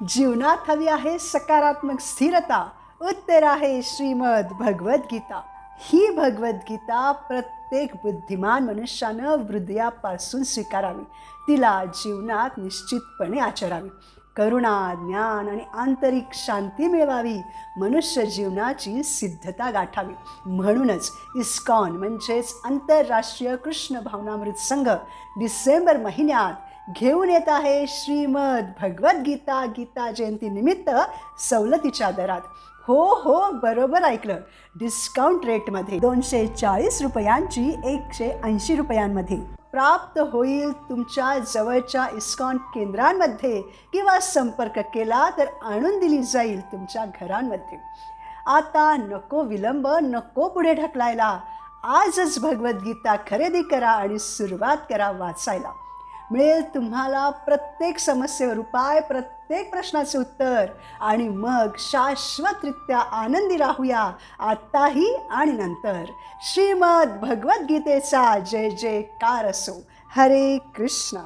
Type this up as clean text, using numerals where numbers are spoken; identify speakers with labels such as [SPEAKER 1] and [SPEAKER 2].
[SPEAKER 1] जीवनात हवी आहे सकारात्मक स्थिरता. उत्तर आहे श्रीमद भगवद्गीता. ही भगवद्गीता प्रत्येक बुद्धिमान मनुष्यानं हृदयापासून स्वीकारावी. तिला जीवनात निश्चितपणे आचरावी. करुणा, ज्ञान आणि आंतरिक शांती मिळवावी. मनुष्य जीवनाची सिद्धता गाठावी. म्हणूनच इस्कॉन म्हणजेच आंतरराष्ट्रीय कृष्ण भावनामृत संघ डिसेंबर महिन्यात घेऊन येत आहे श्रीमद भगवद्गीता गीता जयंती निमित्त सवलतीच्या दरात. हो, बरोबर ऐकलं. डिस्काउंट रेटमध्ये 240 रुपयांची 180 रुपयांमध्ये प्राप्त होईल. तुमच्या जवळच्या इस्कॉन केंद्रांमध्ये किंवा संपर्क केला तर आणून दिली जाईल तुमच्या घरांमध्ये. आता नको विलंब, नको पुढे ढकलायला. आजच भगवद्गीता खरेदी करा आणि सुरुवात करा वाचायला. मिळेल तुम्हाला प्रत्येक समस्येवर उपाय, प्रत्येक प्रश्नाचे उत्तर, आणि मग शाश्वतरित्या आनंदी राहूया आताही आणि नंतर. श्रीमद भगवद्गीतेचा जय जयकार असो. हरे कृष्ण.